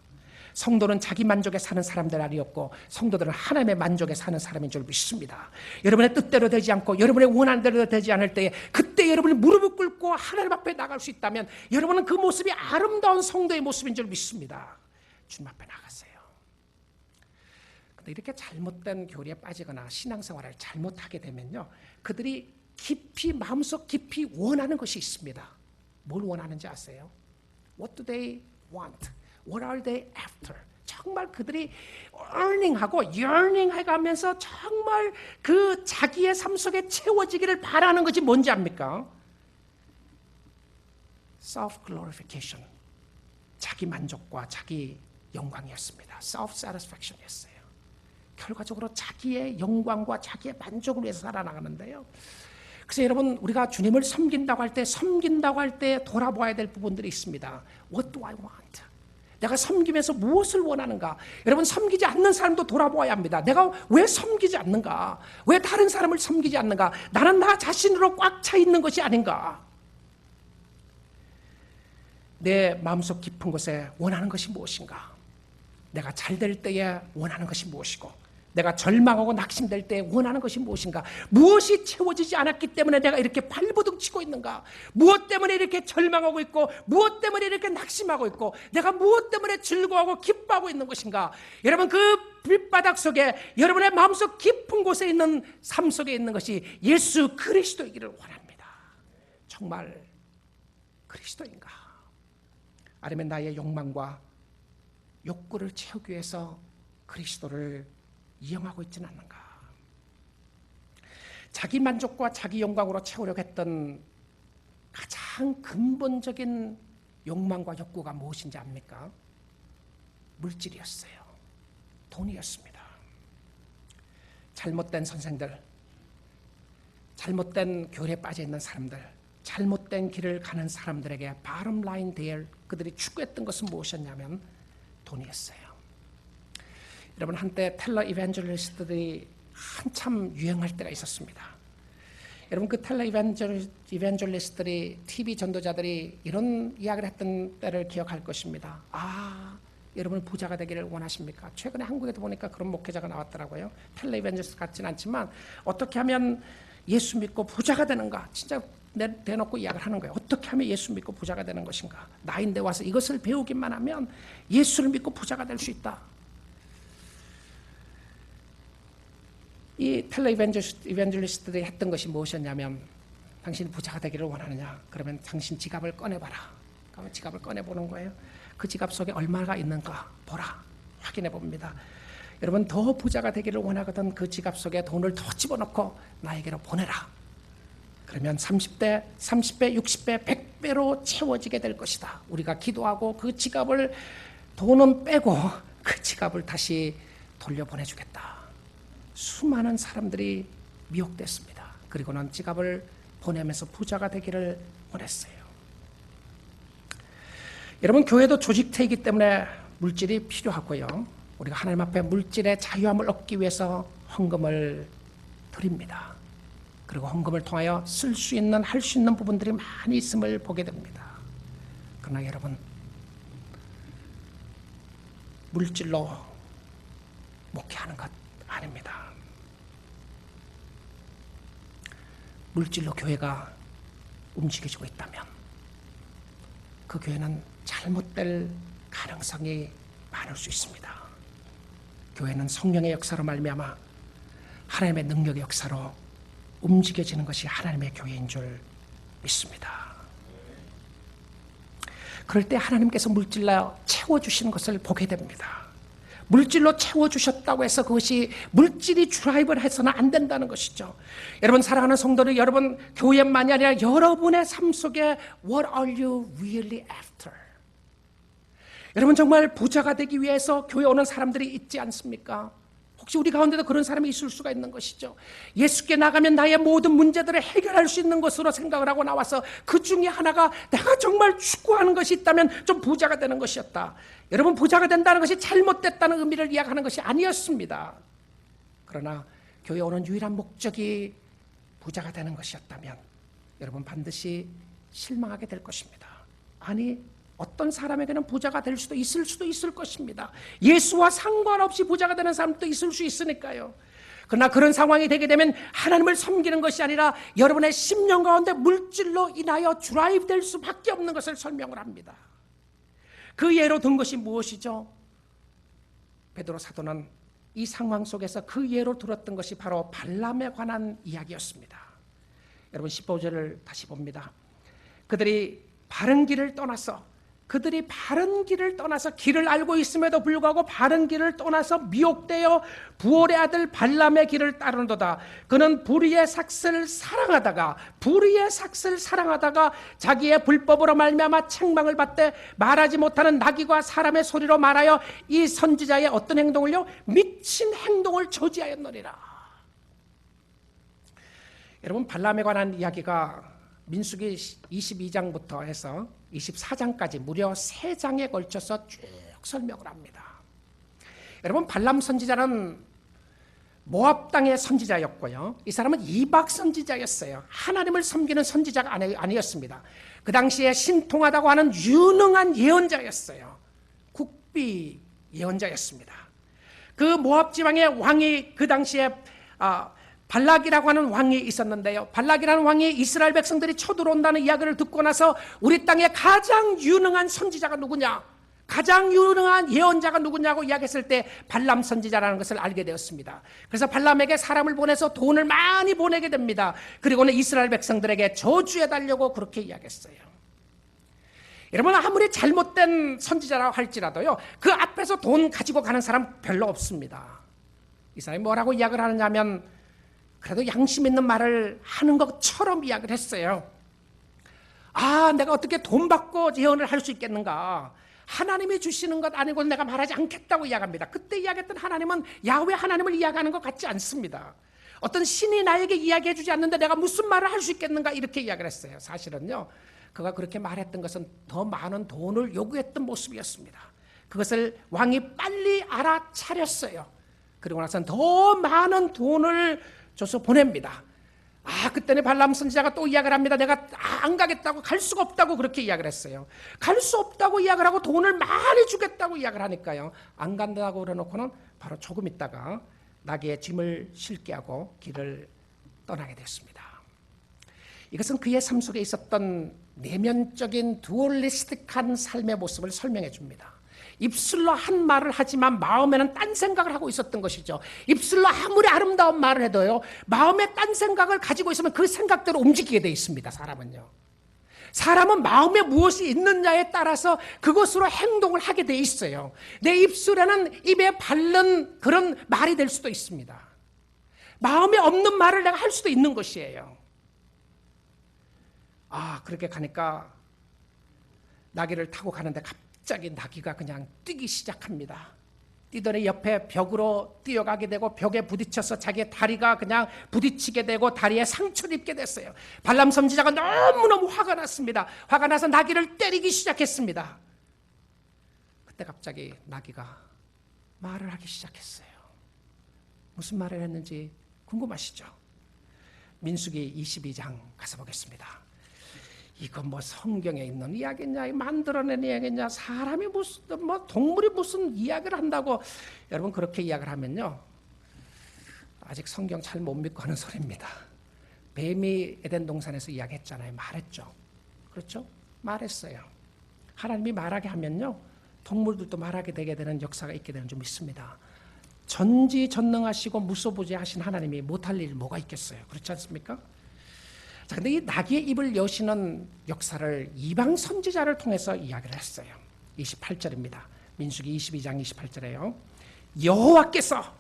성도는 자기 만족에 사는 사람들 아니었고, 성도들은 하나님의 만족에 사는 사람인 줄 믿습니다. 여러분의 뜻대로 되지 않고 여러분의 원하는 대로 되지 않을 때에, 그때 여러분이 무릎을 꿇고 하나님 앞에 나갈 수 있다면 여러분은 그 모습이 아름다운 성도의 모습인 줄 믿습니다. 주님 앞에 나가세요. 근데 이렇게 잘못된 교리에 빠지거나 신앙생활을 잘못하게 되면요, 그들이 깊이, 마음속 깊이 원하는 것이 있습니다. 뭘 원하는지 아세요? What do they want? What are they after? 정말 그들이 earning하고 yearning 해가면서 정말 그 자기의 삶 속에 채워지기를 바라는 것이 뭔지 압니까? Self-glorification. 자기 만족과 자기 영광이었습니다. Self-satisfaction이었어요. 결과적으로 자기의 영광과 자기의 만족을 위해서 살아나가는데요. 그래서 여러분, 우리가 주님을 섬긴다고 할 때 돌아보아야 될 부분들이 있습니다. What do I want? 내가 섬기면서 무엇을 원하는가? 여러분, 섬기지 않는 사람도 돌아보아야 합니다. 내가 왜 섬기지 않는가? 왜 다른 사람을 섬기지 않는가? 나는 나 자신으로 꽉 차 있는 것이 아닌가? 내 마음속 깊은 곳에 원하는 것이 무엇인가? 내가 잘 될 때에 원하는 것이 무엇이고, 내가 절망하고 낙심될 때 원하는 것이 무엇인가? 무엇이 채워지지 않았기 때문에 내가 이렇게 발버둥 치고 있는가? 무엇 때문에 이렇게 절망하고 있고, 무엇 때문에 이렇게 낙심하고 있고, 내가 무엇 때문에 즐거워하고 기뻐하고 있는 것인가? 여러분, 그 밑바닥 속에, 여러분의 마음속 깊은 곳에 있는 삶 속에 있는 것이 예수 그리스도이기를 원합니다. 정말 그리스도인가? 아니면 나의 욕망과 욕구를 채우기 위해서 그리스도를 이용하고 있지는 않는가? 자기 만족과 자기 영광으로 채우려고 했던 가장 근본적인 욕망과 욕구가 무엇인지 압니까? 물질이었어요. 돈이었습니다. 잘못된 선생들, 잘못된 교리에 빠져 있는 사람들, 잘못된 길을 가는 사람들에게 bottom line there 그들이 추구했던 것은 무엇이었냐면 돈이었어요. 여러분, 한때 텔러 이벤젤리스트들이 한참 유행할 때가 있었습니다. 여러분, 그 텔러 이벤젤리스트들이, TV 전도자들이 이런 이야기를 했던 때를 기억할 것입니다. 여러분 부자가 되기를 원하십니까? 최근에 한국에도 보니까 그런 목회자가 나왔더라고요. 텔러 이벤젤리스트 같지는 않지만 어떻게 하면 예수 믿고 부자가 되는가? 진짜 대놓고 이야기를 하는 거예요. 어떻게 하면 예수 믿고 부자가 되는 것인가? 나인데 와서 이것을 배우기만 하면 예수를 믿고 부자가 될 수 있다. 이 텔러 이벤젤리스트들이 했던 것이 무엇이었냐면, 당신이 부자가 되기를 원하느냐? 그러면 당신 지갑을 꺼내봐라. 그러면 지갑을 꺼내보는 거예요. 그 지갑 속에 얼마가 있는가 보라. 확인해 봅니다. 여러분, 더 부자가 되기를 원하거든 그 지갑 속에 돈을 더 집어넣고 나에게로 보내라. 그러면 30배, 60배, 100배로 채워지게 될 것이다. 우리가 기도하고 그 지갑을, 돈은 빼고 그 지갑을 다시 돌려보내주겠다. 수많은 사람들이 미혹됐습니다. 그리고는 지갑을 보내면서 부자가 되기를 원했어요. 여러분, 교회도 조직체이기 때문에 물질이 필요하고요. 우리가 하나님 앞에 물질의 자유함을 얻기 위해서 헌금을 드립니다. 그리고 헌금을 통하여 쓸 수 있는, 할 수 있는 부분들이 많이 있음을 보게 됩니다. 그러나 여러분, 물질로 목회하는 것 아닙니다. 물질로 교회가 움직여지고 있다면 그 교회는 잘못될 가능성이 많을 수 있습니다. 교회는 성령의 역사로 말미암아 하나님의 능력의 역사로 움직여지는 것이 하나님의 교회인 줄 믿습니다. 그럴 때 하나님께서 물질로 채워주시는 것을 보게 됩니다. 물질로 채워주셨다고 해서 그것이 물질이 드라이브를 해서는 안 된다는 것이죠. 여러분, 사랑하는 성도들, 여러분 교회만이 아니라 여러분의 삶 속에 What are you really after? 여러분, 정말 부자가 되기 위해서 교회 오는 사람들이 있지 않습니까? 혹시 우리 가운데도 그런 사람이 있을 수가 있는 것이죠. 예수께 나가면 나의 모든 문제들을 해결할 수 있는 것으로 생각을 하고 나와서 그 중에 하나가 내가 정말 추구하는 것이 있다면 좀 부자가 되는 것이었다. 여러분, 부자가 된다는 것이 잘못됐다는 의미를 이야기하는 것이 아니었습니다. 그러나 교회 오는 유일한 목적이 부자가 되는 것이었다면 여러분 반드시 실망하게 될 것입니다. 아니, 어떤 사람에게는 부자가 될 수도 있을 것입니다. 예수와 상관없이 부자가 되는 사람도 있을 수 있으니까요. 그러나 그런 상황이 되게 되면 하나님을 섬기는 것이 아니라 여러분의 심령 가운데 물질로 인하여 드라이브 될 수밖에 없는 것을 설명을 합니다. 그 예로 든 것이 무엇이죠? 베드로 사도는 이 상황 속에서 그 예로 들었던 것이 바로 발람에 관한 이야기였습니다. 여러분 15절을 다시 봅니다. 그들이 바른 길을 떠나서, 그들이 바른 길을 떠나서, 길을 알고 있음에도 불구하고 바른 길을 떠나서 미혹되어 부올의 아들 발람의 길을 따르는도다. 그는 불의의 삭슬을 사랑하다가 자기의 불법으로 말미암아 책망을 받되 말하지 못하는 나귀와 사람의 소리로 말하여 이 선지자의 어떤 행동을요? 미친 행동을 저지하였느니라. 여러분, 발람에 관한 이야기가 민수기 22장부터 해서 24장까지 무려 3장에 걸쳐서 쭉 설명을 합니다. 여러분, 발람 선지자는 모압 땅의 선지자였고요. 이 사람은 이방 선지자였어요. 하나님을 섬기는 선지자가 아니었습니다. 그 당시에 신통하다고 하는 유능한 예언자였어요. 국비 예언자였습니다. 그 모압 지방의 왕이 그 당시에 발락이라고 하는 왕이 있었는데요. 발락이라는 왕이 이스라엘 백성들이 쳐들어온다는 이야기를 듣고 나서 우리 땅에 가장 유능한 선지자가 누구냐, 가장 유능한 예언자가 누구냐고 이야기했을 때 발람 선지자라는 것을 알게 되었습니다. 그래서 발람에게 사람을 보내서 돈을 많이 보내게 됩니다. 그리고는 이스라엘 백성들에게 저주해달라고 그렇게 이야기했어요. 여러분, 아무리 잘못된 선지자라고 할지라도요, 그 앞에서 돈 가지고 가는 사람 별로 없습니다. 이 사람이 뭐라고 이야기를 하느냐면, 그래도 양심 있는 말을 하는 것처럼 이야기를 했어요. 내가 어떻게 돈 받고 예언을 할 수 있겠는가? 하나님이 주시는 것 아니고 내가 말하지 않겠다고 이야기합니다. 그때 이야기했던 하나님은 야훼 하나님을 이야기하는 것 같지 않습니다. 어떤 신이 나에게 이야기해 주지 않는데 내가 무슨 말을 할 수 있겠는가? 이렇게 이야기를 했어요. 사실은요, 그가 그렇게 말했던 것은 더 많은 돈을 요구했던 모습이었습니다. 그것을 왕이 빨리 알아차렸어요. 그리고 나서는 더 많은 돈을 줘서 보냅니다. 그때는 발람 선지자가 또 이야기를 합니다. 내가 안 가겠다고, 갈 수가 없다고 그렇게 이야기를 했어요. 갈 수 없다고 이야기를 하고 돈을 많이 주겠다고 이야기를 하니까요, 안 간다고 그래놓고는 바로 조금 있다가 나귀의 짐을 실게 하고 길을 떠나게 됐습니다. 이것은 그의 삶 속에 있었던 내면적인 두얼리스틱한 삶의 모습을 설명해 줍니다. 입술로 한 말을 하지만 마음에는 딴 생각을 하고 있었던 것이죠. 입술로 아무리 아름다운 말을 해도요, 마음에 딴 생각을 가지고 있으면 그 생각대로 움직이게 돼 있습니다. 사람은 마음에 무엇이 있느냐에 따라서 그것으로 행동을 하게 돼 있어요. 내 입술에는 입에 바른 그런 말이 될 수도 있습니다. 마음에 없는 말을 내가 할 수도 있는 것이에요. 그렇게 가니까 나귀를 타고 가는데 갑자기 나귀가 그냥 뛰기 시작합니다. 뛰더니 옆에 벽으로 뛰어가게 되고 벽에 부딪혀서 자기의 다리가 그냥 부딪히게 되고 다리에 상처를 입게 됐어요. 발람 선지자가 너무너무 화가 났습니다. 화가 나서 나귀를 때리기 시작했습니다. 그때 갑자기 나귀가 말을 하기 시작했어요. 무슨 말을 했는지 궁금하시죠? 민수기 22장 가서 보겠습니다. 이거 뭐 성경에 있는 이야기냐, 만들어낸 이야기냐, 사람이 무슨 동물이 무슨 이야기를 한다고 여러분 그렇게 이야기를 하면요, 아직 성경 잘 못 믿고 하는 소리입니다. 뱀이 에덴 동산에서 이야기했잖아요. 말했죠. 그렇죠? 말했어요. 하나님이 말하게 하면요, 동물들도 말하게 되게 되는 역사가 있게 되는 줄 믿습니다. 전지전능하시고 무소부재하신 하나님이 못할 일 뭐가 있겠어요? 그렇지 않습니까? 자, 근데 이 나귀의 입을 여시는 역사를 이방 선지자를 통해서 이야기를 했어요. 28절입니다. 민수기 22장 28절에요. 여호와께서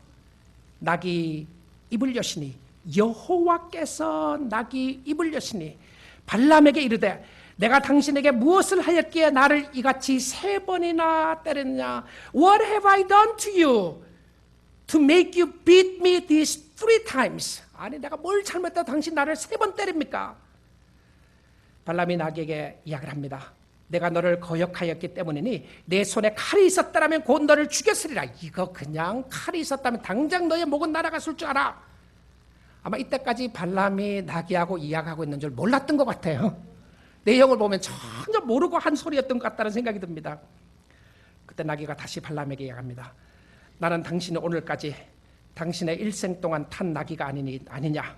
나귀 입을 여시니, 여호와께서 나귀 입을 여시니 발람에게 이르되 내가 당신에게 무엇을 하였기에 나를 이같이 3번이나 때렸냐? What have I done to you to make you beat me these 3 times? 아니, 내가 뭘 잘못했다고 당신 나를 3번 때립니까? 발람이 나귀에게 이야기를 합니다. 내가 너를 거역하였기 때문이니 내 손에 칼이 있었다면 곧 너를 죽였으리라. 이거 그냥 칼이 있었다면 당장 너의 목은 날아갔을 줄 알아. 아마 이때까지 발람이 나귀하고 이야기하고 있는 줄 몰랐던 것 같아요. 내용을 보면 전혀 모르고 한 소리였던 것 같다는 생각이 듭니다. 그때 나귀가 다시 발람에게 이야기합니다. 나는 당신이 오늘까지 당신의 일생 동안 탄 나귀가 아니냐?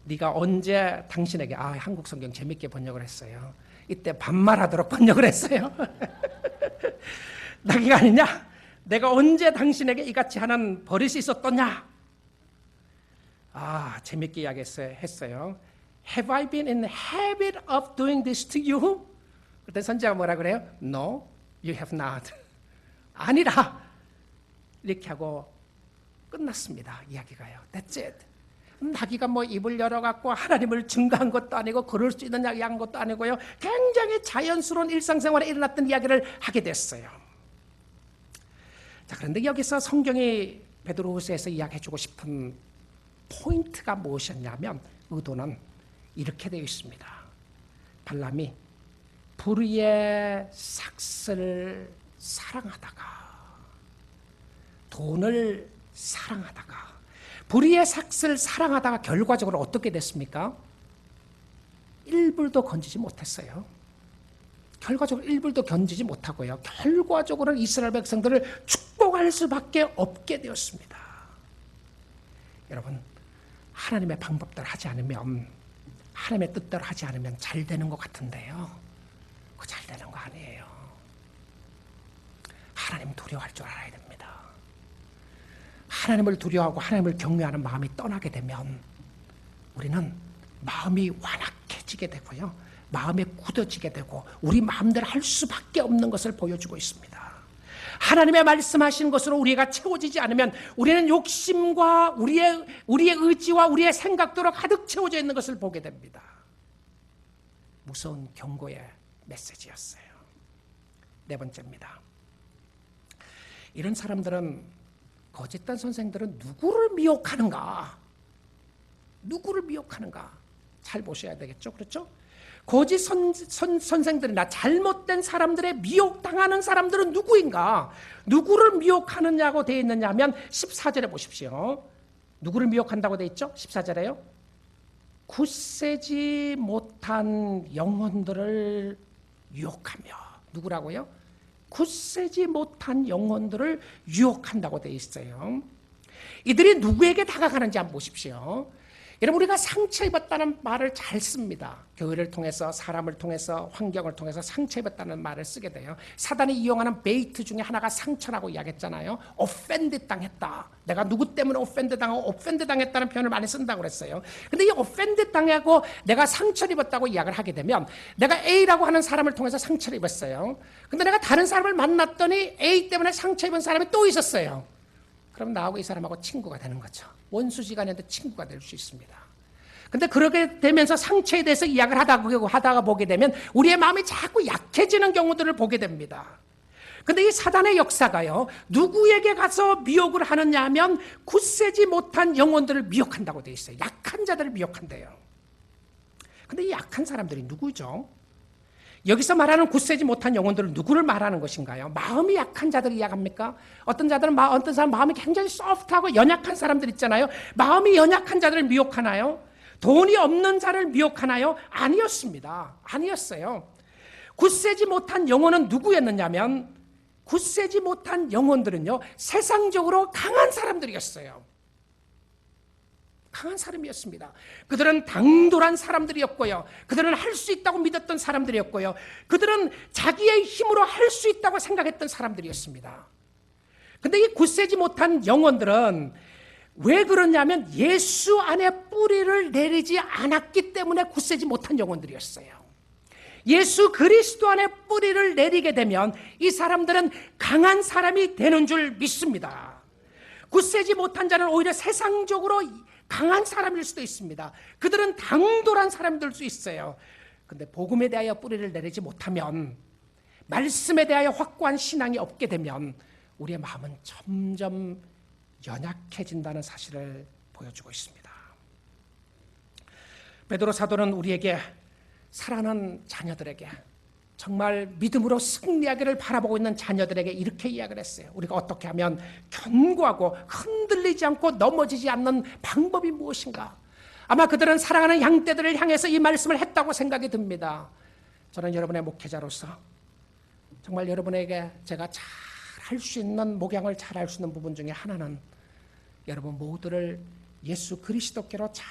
네가 언제 당신에게, 한국 성경 재밌게 번역을 했어요. 이때 반말하도록 번역을 했어요. 나귀가 아니냐? 내가 언제 당신에게 이같이 하는 버릇이 있었더냐? 재밌게 이야기했어요. Have I been in the habit of doing this to you? 그때 선지자가 뭐라 그래요? No, you have not. 아니라 이렇게 하고 끝났습니다. 이야기가요. That's it. 나귀가 뭐 입을 열어갖고 하나님을 증거한 것도 아니고 걸을 수 있는 이야기 한 것도 아니고요. 굉장히 자연스러운 일상생활에 일어났던 이야기를 하게 됐어요. 자, 그런데 여기서 성경이 베드로후서에서 이야기해주고 싶은 포인트가 무엇이었냐면 의도는 이렇게 되어 있습니다. 발람이 불의의 삭슬을 사랑하다가 돈을 사랑하다가 불의의 삭슬 사랑하다가 결과적으로 어떻게 됐습니까? 1불도 건지지 못했어요. 결과적으로 1불도 건지지 못하고요. 결과적으로는 이스라엘 백성들을 축복할 수밖에 없게 되었습니다. 여러분, 하나님의 방법대로 하지 않으면, 하나님의 뜻대로 하지 않으면 잘 되는 것 같은데요. 그거 잘 되는 거 아니에요. 하나님 두려워할 줄 알아야 됩니다. 하나님을 두려워하고 하나님을 경외하는 마음이 떠나게 되면 우리는 마음이 완악해지게 되고요. 마음이 굳어지게 되고 우리 마음대로 할 수밖에 없는 것을 보여주고 있습니다. 하나님의 말씀하신 것으로 우리가 채워지지 않으면 우리는 욕심과 우리의 의지와 우리의 생각대로 가득 채워져 있는 것을 보게 됩니다. 무서운 경고의 메시지였어요. 네 번째입니다. 이런 사람들은, 거짓된 선생들은 누구를 미혹하는가? 누구를 미혹하는가? 잘 보셔야 되겠죠? 그렇죠? 거짓 선생들이나 잘못된 사람들의 미혹당하는 사람들은 누구인가? 누구를 미혹하느냐고 되어 있느냐 하면 14절에 보십시오. 누구를 미혹한다고 되어 있죠? 14절에요. 굳세지 못한 영혼들을 유혹하며. 누구라고요? 굳세지 못한 영혼들을 유혹한다고 되어 있어요. 이들이 누구에게 다가가는지 한번 보십시오. 여러분, 우리가 상처 입었다는 말을 잘 씁니다. 교회를 통해서, 사람을 통해서, 환경을 통해서 상처 입었다는 말을 쓰게 돼요. 사단이 이용하는 베이트 중에 하나가 상처라고 이야기했잖아요. 오펜드 당했다. 내가 누구 때문에 오펜드 당하고 오펜드 당했다는 표현을 많이 쓴다고 그랬어요. 근데 이 오펜드 당하고 내가 상처를 입었다고 이야기를 하게 되면, 내가 A라고 하는 사람을 통해서 상처를 입었어요. 근데 내가 다른 사람을 만났더니 A 때문에 상처 입은 사람이 또 있었어요. 그럼 나하고 이 사람하고 친구가 되는 거죠. 원수지간에도 친구가 될 수 있습니다. 근데 그렇게 되면서 상처에 대해서 이야기를 하다가 보게 되면 우리의 마음이 자꾸 약해지는 경우들을 보게 됩니다. 근데 이 사단의 역사가요, 누구에게 가서 미혹을 하느냐 하면 굳세지 못한 영혼들을 미혹한다고 되어 있어요. 약한 자들을 미혹한대요. 근데 이 약한 사람들이 누구죠? 여기서 말하는 굳세지 못한 영혼들은 누구를 말하는 것인가요? 마음이 약한 자들을 이야기합니까? 어떤 사람 마음이 굉장히 소프트하고 연약한 사람들 있잖아요. 마음이 연약한 자들을 미혹하나요? 돈이 없는 자를 미혹하나요? 아니었습니다. 아니었어요. 굳세지 못한 영혼은 누구였느냐면, 굳세지 못한 영혼들은요, 세상적으로 강한 사람들이었어요. 강한 사람이었습니다. 그들은 당돌한 사람들이었고요. 그들은 할 수 있다고 믿었던 사람들이었고요. 그들은 자기의 힘으로 할 수 있다고 생각했던 사람들이었습니다. 근데 이 굳세지 못한 영혼들은 왜 그러냐면 예수 안에 뿌리를 내리지 않았기 때문에 굳세지 못한 영혼들이었어요. 예수 그리스도 안에 뿌리를 내리게 되면 이 사람들은 강한 사람이 되는 줄 믿습니다. 굳세지 못한 자는 오히려 세상적으로 강한 사람일 수도 있습니다. 그들은 당돌한 사람이 될 수 있어요. 근데 복음에 대하여 뿌리를 내리지 못하면, 말씀에 대하여 확고한 신앙이 없게 되면 우리의 마음은 점점 연약해진다는 사실을 보여주고 있습니다. 베드로 사도는 우리에게, 사랑하는 자녀들에게, 정말 믿음으로 승리하기를 바라보고 있는 자녀들에게 이렇게 이야기를 했어요. 우리가 어떻게 하면 견고하고 흔들리지 않고 넘어지지 않는 방법이 무엇인가? 아마 그들은 사랑하는 양떼들을 향해서 이 말씀을 했다고 생각이 듭니다. 저는 여러분의 목회자로서 정말 여러분에게 제가 잘 할 수 있는, 목양을 잘 할 수 있는 부분 중에 하나는 여러분 모두를 예수 그리스도께로 잘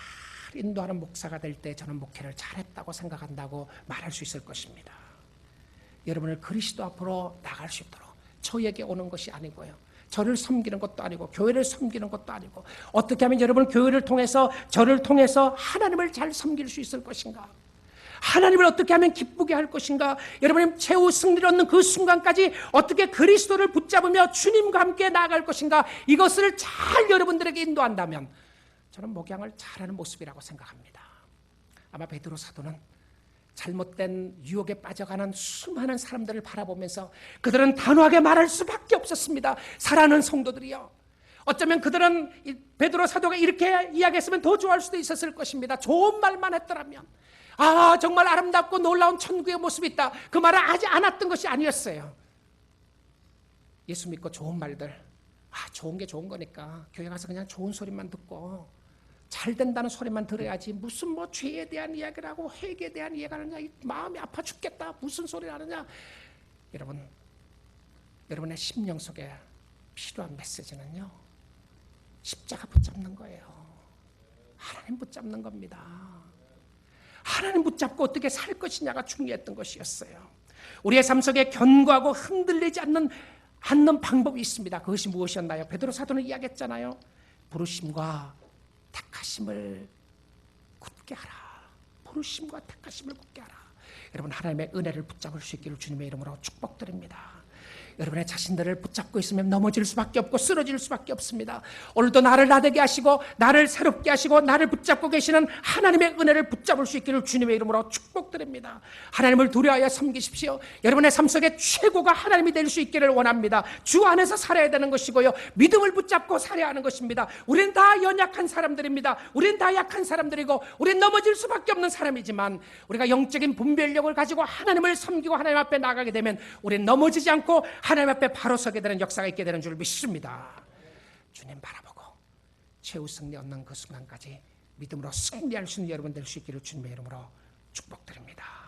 인도하는 목사가 될 때 저는 목회를 잘했다고 생각한다고 말할 수 있을 것입니다. 여러분을 그리스도 앞으로 나갈 수 있도록, 저에게 오는 것이 아니고요, 저를 섬기는 것도 아니고 교회를 섬기는 것도 아니고, 어떻게 하면 여러분 교회를 통해서, 저를 통해서 하나님을 잘 섬길 수 있을 것인가? 하나님을 어떻게 하면 기쁘게 할 것인가, 여러분의 최후 승리를 얻는 그 순간까지 어떻게 그리스도를 붙잡으며 주님과 함께 나아갈 것인가, 이것을 잘 여러분들에게 인도한다면 저는 목양을 잘하는 모습이라고 생각합니다. 아마 베드로 사도는 잘못된 유혹에 빠져가는 수많은 사람들을 바라보면서 그들은 단호하게 말할 수밖에 없었습니다. 사랑하는 성도들이요, 어쩌면 그들은 베드로 사도가 이렇게 이야기했으면 더 좋아할 수도 있었을 것입니다. 좋은 말만 했더라면, 아 정말 아름답고 놀라운 천국의 모습이 있다, 그 말을 하지 않았던 것이 아니었어요. 예수 믿고 좋은 말들, 좋은 게 좋은 거니까 교회 가서 그냥 좋은 소리만 듣고 잘 된다는 소리만 들어야지, 무슨 뭐 죄에 대한 이야기를 하고 회개에 대한 이야기를 하느냐, 마음이 아파 죽겠다, 무슨 소리를 하느냐. 여러분, 여러분의 심령 속에 필요한 메시지는요, 십자가 붙잡는 거예요. 하나님 붙잡는 겁니다. 하나님 붙잡고 어떻게 살 것이냐가 중요했던 것이었어요. 우리의 삶 속에 견고하고 흔들리지 않는 방법이 있습니다. 그것이 무엇이었나요? 베드로 사도는 이야기했잖아요. 부르심과 택하심을 굳게 하라. 부르심과 택하심을 굳게 하라. 여러분, 하나님의 은혜를 붙잡을 수 있기를 주님의 이름으로 축복드립니다. 여러분의 자신들을 붙잡고 있으면 넘어질 수밖에 없고 쓰러질 수밖에 없습니다. 오늘도 나를 나되게 하시고 나를 새롭게 하시고 나를 붙잡고 계시는 하나님의 은혜를 붙잡을 수 있기를 주님의 이름으로 축복드립니다. 하나님을 두려워하여 섬기십시오. 여러분의 삶 속에 최고가 하나님이 될 수 있기를 원합니다. 주 안에서 살아야 되는 것이고요, 믿음을 붙잡고 살아야 하는 것입니다. 우리는 다 연약한 사람들입니다. 우리는 다 약한 사람들이고 우리는 넘어질 수밖에 없는 사람이지만, 우리가 영적인 분별력을 가지고 하나님을 섬기고 하나님 앞에 나가게 되면 우리는 넘어지지 않고 하나님 앞에 바로 서게 되는 역사가 있게 되는 줄 믿습니다. 주님 바라보고 최후 승리 얻는 그 순간까지 믿음으로 승리할 수 있는 여러분 될 수 있기를 주님의 이름으로 축복드립니다.